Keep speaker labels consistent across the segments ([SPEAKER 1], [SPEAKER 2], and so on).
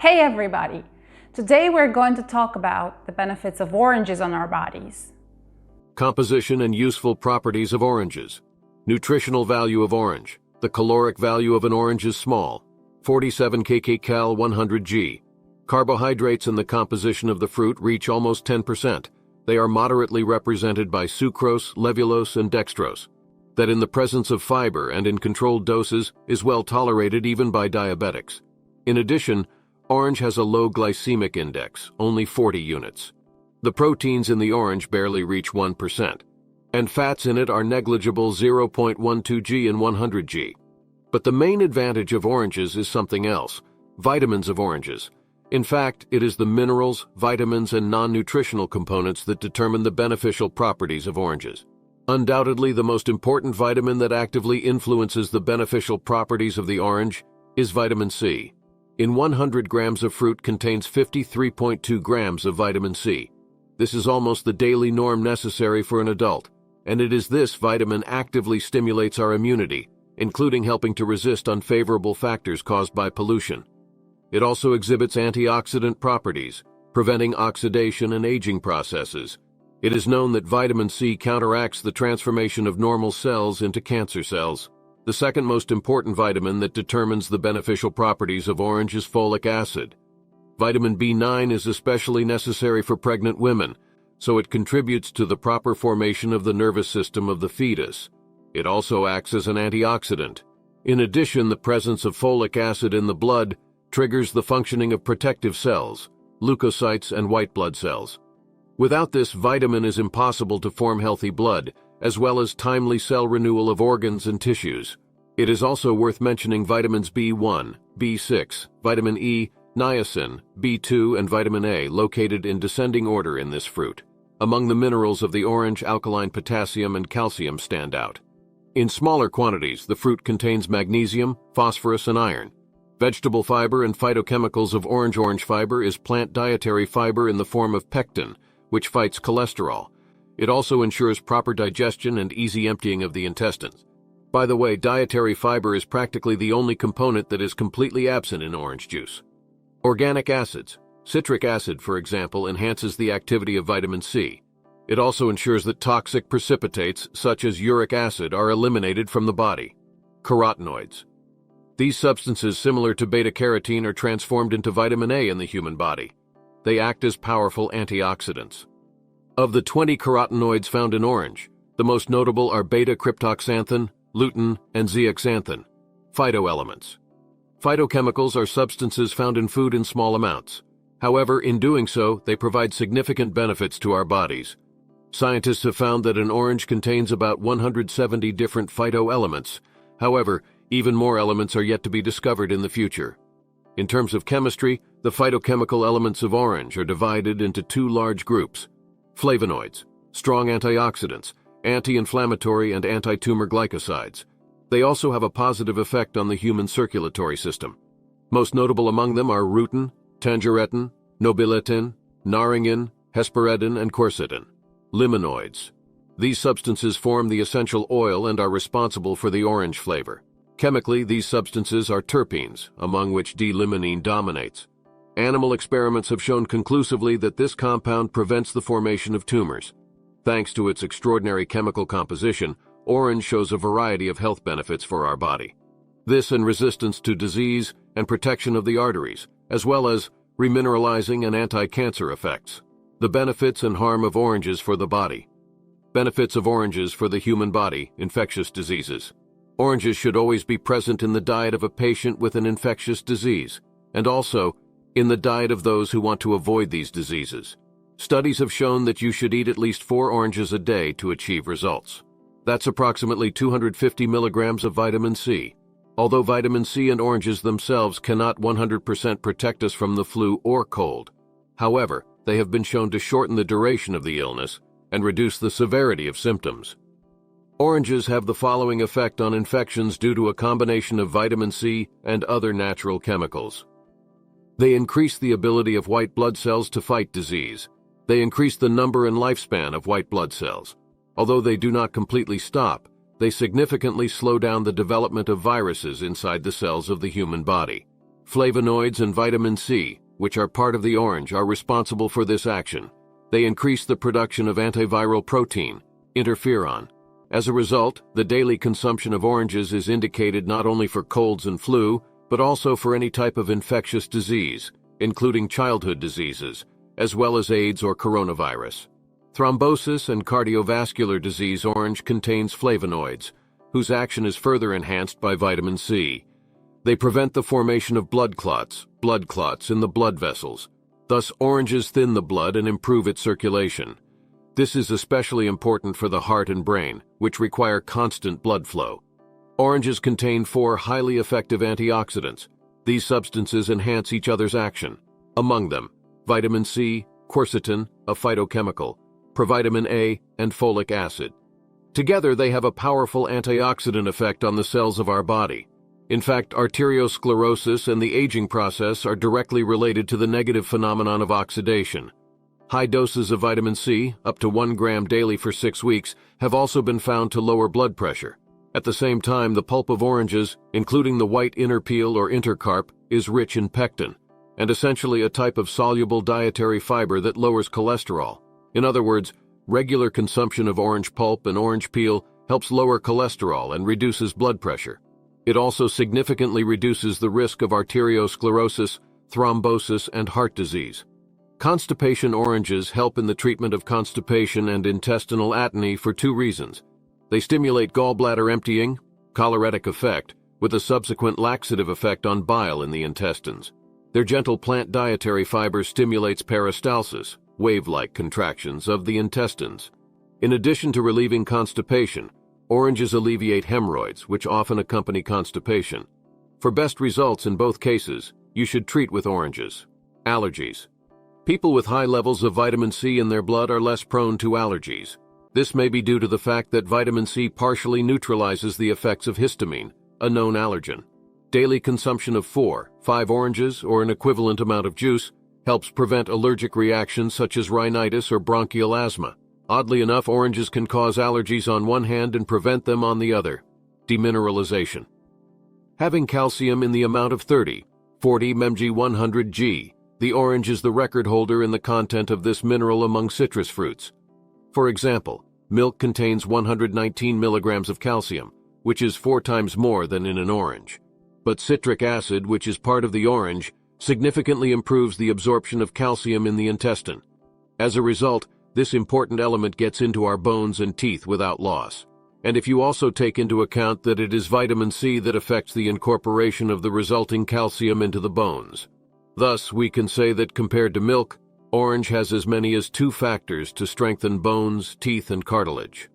[SPEAKER 1] Hey everybody! Today we're going to talk about the benefits of oranges on our bodies.
[SPEAKER 2] Composition and useful properties of oranges. Nutritional value of orange. The caloric value of an orange is small, 47 kcal 100 g. Carbohydrates in the composition of the fruit reach almost 10%. They are moderately represented by sucrose, levulose, and dextrose. That in the presence of fiber and in controlled doses is well tolerated even by diabetics. In addition, orange has a low glycemic index, only 40 units. The proteins in the orange barely reach 1%, and fats in it are negligible 0.12 g in 100 g. But the main advantage of oranges is something else: vitamins of oranges. In fact, it is the minerals, vitamins, and non-nutritional components that determine the beneficial properties of oranges. Undoubtedly, the most important vitamin that actively influences the beneficial properties of the orange is vitamin C. In 100 grams of fruit contains 53.2 grams of vitamin C. This is almost the daily norm necessary for an adult, and it is this vitamin actively stimulates our immunity, including helping to resist unfavorable factors caused by pollution. It also exhibits antioxidant properties, preventing oxidation and aging processes. It is known that vitamin C counteracts the transformation of normal cells into cancer cells. The second most important vitamin that determines the beneficial properties of orange is folic acid. Vitamin B9 is especially necessary for pregnant women, so it contributes to the proper formation of the nervous system of the fetus. It also acts as an antioxidant. In addition, the presence of folic acid in the blood triggers the functioning of protective cells, leukocytes, and white blood cells. Without this vitamin, it is impossible to form healthy blood, as well as timely cell renewal of organs and tissues. It is also worth mentioning vitamins B1, B6, vitamin E, niacin, B2, and vitamin A located in descending order in this fruit. Among the minerals of the orange, alkaline potassium and calcium stand out. In smaller quantities, the fruit contains magnesium, phosphorus, and iron. Vegetable fiber and phytochemicals of orange fiber is plant dietary fiber in the form of pectin, which fights cholesterol. It also ensures proper digestion and easy emptying of the intestines. By the way, dietary fiber is practically the only component that is completely absent in orange juice. Organic acids. Citric acid, for example, enhances the activity of vitamin C. It also ensures that toxic precipitates, such as uric acid, are eliminated from the body. Carotenoids. These substances, similar to beta-carotene, are transformed into vitamin A in the human body. They act as powerful antioxidants. Of the 20 carotenoids found in orange, the most notable are beta-cryptoxanthin, lutein, and zeaxanthin. Phytoelements. Phytochemicals are substances found in food in small amounts. However, in doing so, they provide significant benefits to our bodies. Scientists have found that an orange contains about 170 different phytoelements. However, even more elements are yet to be discovered in the future. In terms of chemistry, the phytochemical elements of orange are divided into two large groups: flavonoids, strong antioxidants, anti-inflammatory and anti-tumor glycosides. They also have a positive effect on the human circulatory system. Most notable among them are rutin, tangeretin, nobiletin, naringin, hesperidin, and quercetin. Limonoids. These substances form the essential oil and are responsible for the orange flavor. Chemically, these substances are terpenes, among which D-limonene dominates. Animal experiments have shown conclusively that this compound prevents the formation of tumors. Thanks to its extraordinary chemical composition, orange shows a variety of health benefits for our body. This and resistance to disease and protection of the arteries, as well as remineralizing and anti-cancer effects. The benefits and harm of oranges for the body. Benefits of oranges for the human body: infectious diseases. Oranges should always be present in the diet of a patient with an infectious disease, and also in the diet of those who want to avoid these diseases. Studies have shown that you should eat at least 4 oranges a day to achieve results. That's approximately 250 milligrams of vitamin C. Although vitamin C and oranges themselves cannot 100% protect us from the flu or cold, however, they have been shown to shorten the duration of the illness and reduce the severity of symptoms. Oranges have the following effect on infections due to a combination of vitamin C and other natural chemicals. They increase the ability of white blood cells to fight disease. They increase the number and lifespan of white blood cells. Although they do not completely stop, they significantly slow down the development of viruses inside the cells of the human body. Flavonoids and vitamin C, which are part of the orange, are responsible for this action. They increase the production of antiviral protein, interferon. As a result, the daily consumption of oranges is indicated not only for colds and flu, but also for any type of infectious disease, including childhood diseases, as well as AIDS or coronavirus. Thrombosis and cardiovascular disease orange contains flavonoids, whose action is further enhanced by vitamin C. They prevent the formation of blood clots in the blood vessels. Thus, oranges thin the blood and improve its circulation. This is especially important for the heart and brain, which require constant blood flow. Oranges contain 4 highly effective antioxidants. These substances enhance each other's action. Among them, vitamin C, quercetin, a phytochemical, provitamin A, and folic acid. Together, they have a powerful antioxidant effect on the cells of our body. In fact, arteriosclerosis and the aging process are directly related to the negative phenomenon of oxidation. High doses of vitamin C, up to 1 gram daily for 6 weeks, have also been found to lower blood pressure. At the same time, the pulp of oranges, including the white inner peel or intercarp, is rich in pectin, and essentially a type of soluble dietary fiber that lowers cholesterol. In other words, regular consumption of orange pulp and orange peel helps lower cholesterol and reduces blood pressure. It also significantly reduces the risk of arteriosclerosis, thrombosis, and heart disease. Constipation oranges help in the treatment of constipation and intestinal atony for 2 reasons. They stimulate gallbladder emptying, choleretic effect, with a subsequent laxative effect on bile in the intestines. Their gentle plant dietary fiber stimulates peristalsis, wave-like contractions of the intestines. In addition to relieving constipation, oranges alleviate hemorrhoids, which often accompany constipation. For best results in both cases, you should treat with oranges. Allergies. People with high levels of vitamin C in their blood are less prone to allergies. This may be due to the fact that vitamin C partially neutralizes the effects of histamine, a known allergen. Daily consumption of 4-5 oranges, or an equivalent amount of juice, helps prevent allergic reactions such as rhinitis or bronchial asthma. Oddly enough, oranges can cause allergies on one hand and prevent them on the other. Demineralization. Having calcium in the amount of 30-40 mg 100 g, the orange is the record holder in the content of this mineral among citrus fruits. For example, milk contains 119 milligrams of calcium, which is 4 times more than in an orange. But citric acid, which is part of the orange, significantly improves the absorption of calcium in the intestine. As a result, this important element gets into our bones and teeth without loss. And if you also take into account that it is vitamin C that affects the incorporation of the resulting calcium into the bones. Thus, we can say that compared to milk, orange has as many as 2 factors to strengthen bones, teeth, and cartilage.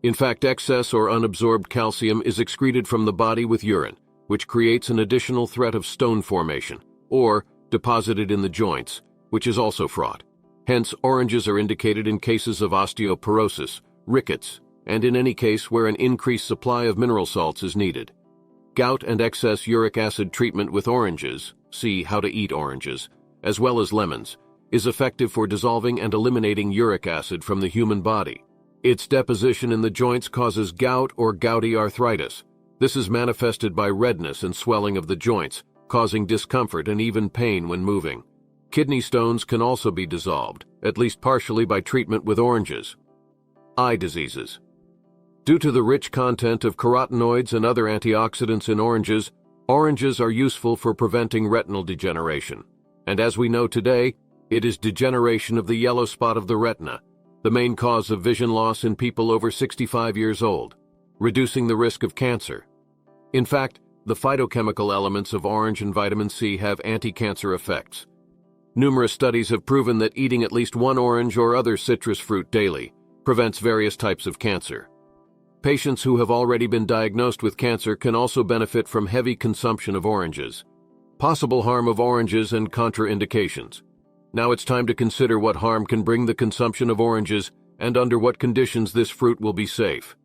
[SPEAKER 2] In fact, excess or unabsorbed calcium is excreted from the body with urine, which creates an additional threat of stone formation, or deposited in the joints, which is also fraught. Hence, oranges are indicated in cases of osteoporosis, rickets, and in any case where an increased supply of mineral salts is needed. Gout and excess uric acid treatment with oranges, see How to Eat Oranges, as well as lemons, is effective for dissolving and eliminating uric acid from the human body. Its deposition in the joints causes gout or gouty arthritis. This is manifested by redness and swelling of the joints, causing discomfort and even pain when moving. Kidney stones can also be dissolved, at least partially, by treatment with oranges. Eye diseases. Due to the rich content of carotenoids and other antioxidants in oranges are useful for preventing retinal degeneration. And as we know today, it is degeneration of the yellow spot of the retina, the main cause of vision loss in people over 65 years old, reducing the risk of cancer. In fact, the phytochemical elements of orange and vitamin C have anti-cancer effects. Numerous studies have proven that eating at least 1 orange or other citrus fruit daily prevents various types of cancer. Patients who have already been diagnosed with cancer can also benefit from heavy consumption of oranges. Possible harm of oranges and contraindications. Now it's time to consider what harm can bring the consumption of oranges and under what conditions this fruit will be safe.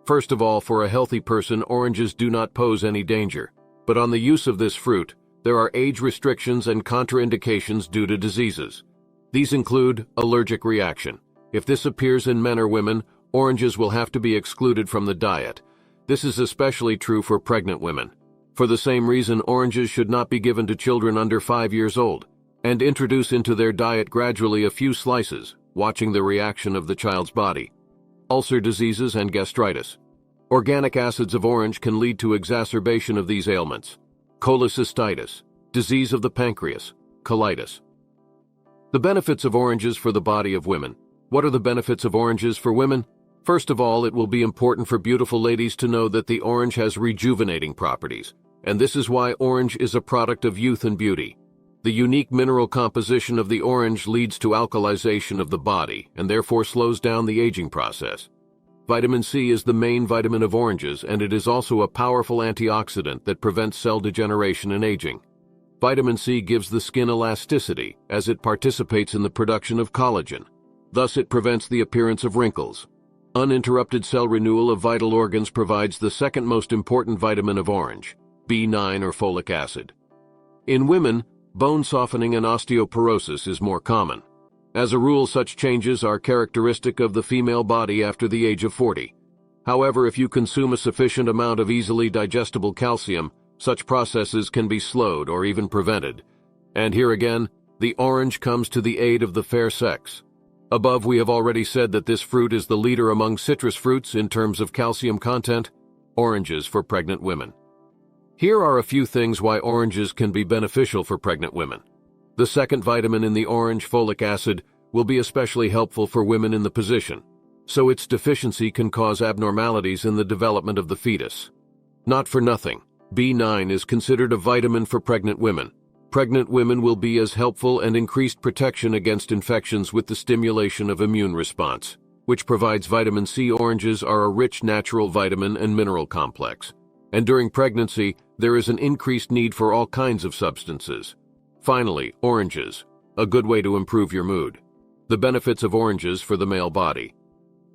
[SPEAKER 2] First of all, for a healthy person, oranges do not pose any danger. But on the use of this fruit, there are age restrictions and contraindications due to diseases. These include allergic reaction. If this appears in men or women, oranges will have to be excluded from the diet. This is especially true for pregnant women. For the same reason, oranges should not be given to children under 5 years old, and introduce into their diet gradually a few slices, watching the reaction of the child's body. Ulcer diseases and gastritis. Organic acids of orange can lead to exacerbation of these ailments. Cholecystitis, disease of the pancreas, colitis. The benefits of oranges for the body of women. What are the benefits of oranges for women? First of all, it will be important for beautiful ladies to know that the orange has rejuvenating properties, and this is why orange is a product of youth and beauty. The unique mineral composition of the orange leads to alkalization of the body and therefore slows down the aging process. Vitamin C is the main vitamin of oranges, and it is also a powerful antioxidant that prevents cell degeneration and aging. Vitamin C gives the skin elasticity as it participates in the production of collagen. Thus, it prevents the appearance of wrinkles. Uninterrupted cell renewal of vital organs provides the second most important vitamin of orange, B9 or folic acid. In women, bone softening and osteoporosis is more common. As a rule, such changes are characteristic of the female body after the age of 40. However, if you consume a sufficient amount of easily digestible calcium, such processes can be slowed or even prevented. And here again, the orange comes to the aid of the fair sex. Above, we have already said that this fruit is the leader among citrus fruits in terms of calcium content. Oranges for pregnant women. Here are a few things why oranges can be beneficial for pregnant women. The second vitamin in the orange, folic acid, will be especially helpful for women in the position, so its deficiency can cause abnormalities in the development of the fetus. Not for nothing, B9 is considered a vitamin for pregnant women. Pregnant women will be as helpful and increased protection against infections with the stimulation of immune response, which provides vitamin C. Oranges are a rich natural vitamin and mineral complex. And during pregnancy, there is an increased need for all kinds of substances. Finally, oranges, a good way to improve your mood. The benefits of oranges for the male body.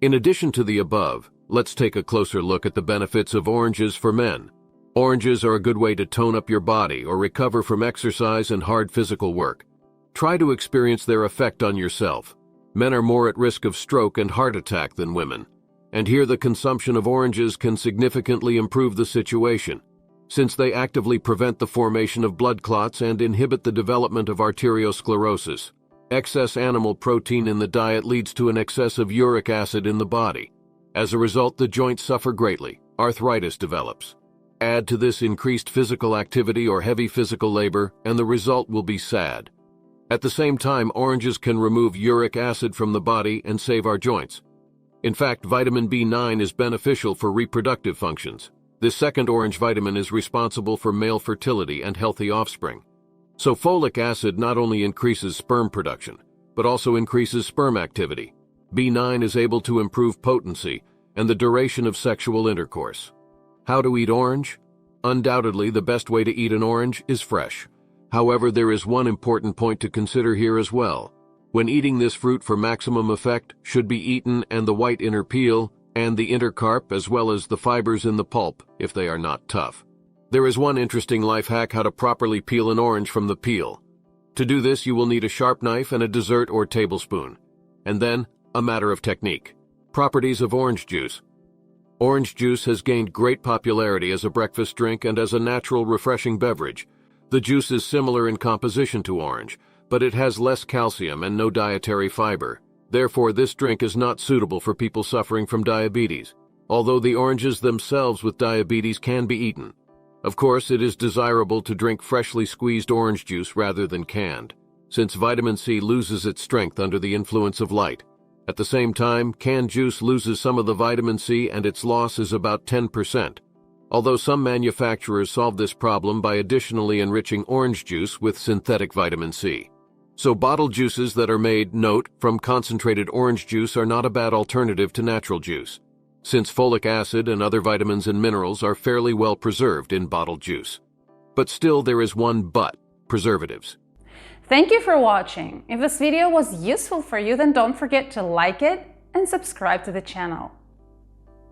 [SPEAKER 2] In addition to the above, let's take a closer look at the benefits of oranges for men. Oranges are a good way to tone up your body or recover from exercise and hard physical work. Try to experience their effect on yourself. Men are more at risk of stroke and heart attack than women, and here the consumption of oranges can significantly improve the situation, since they actively prevent the formation of blood clots and inhibit the development of arteriosclerosis. Excess animal protein in the diet leads to an excess of uric acid in the body. As a result, the joints suffer greatly. Arthritis develops. Add to this increased physical activity or heavy physical labor, and the result will be sad. At the same time, oranges can remove uric acid from the body and save our joints. In fact, vitamin B9 is beneficial for reproductive functions. This second orange vitamin is responsible for male fertility and healthy offspring. So folic acid not only increases sperm production, but also increases sperm activity. B9 is able to improve potency and the duration of sexual intercourse. How to eat orange? Undoubtedly, the best way to eat an orange is fresh. However, there is one important point to consider here as well. When eating this fruit for maximum effect, should be eaten and the white inner peel and the inner carp as well as the fibers in the pulp if they are not tough. There is one interesting life hack: how to properly peel an orange from the peel. To do this, you will need a sharp knife and a dessert or tablespoon. And then, a matter of technique. Properties of orange juice. Orange juice has gained great popularity as a breakfast drink and as a natural refreshing beverage. The juice is similar in composition to orange, but it has less calcium and no dietary fiber. Therefore, this drink is not suitable for people suffering from diabetes, although the oranges themselves with diabetes can be eaten. Of course, it is desirable to drink freshly squeezed orange juice rather than canned, since vitamin C loses its strength under the influence of light. At the same time, canned juice loses some of the vitamin C and its loss is about 10%, although some manufacturers solve this problem by additionally enriching orange juice with synthetic vitamin C. So bottled juices that are made, note, from concentrated orange juice are not a bad alternative to natural juice, since folic acid and other vitamins and minerals are fairly well preserved in bottled juice. But still, there is one but: preservatives.
[SPEAKER 1] Thank you for watching. If this video was useful for you, then don't forget to like it and subscribe to the channel.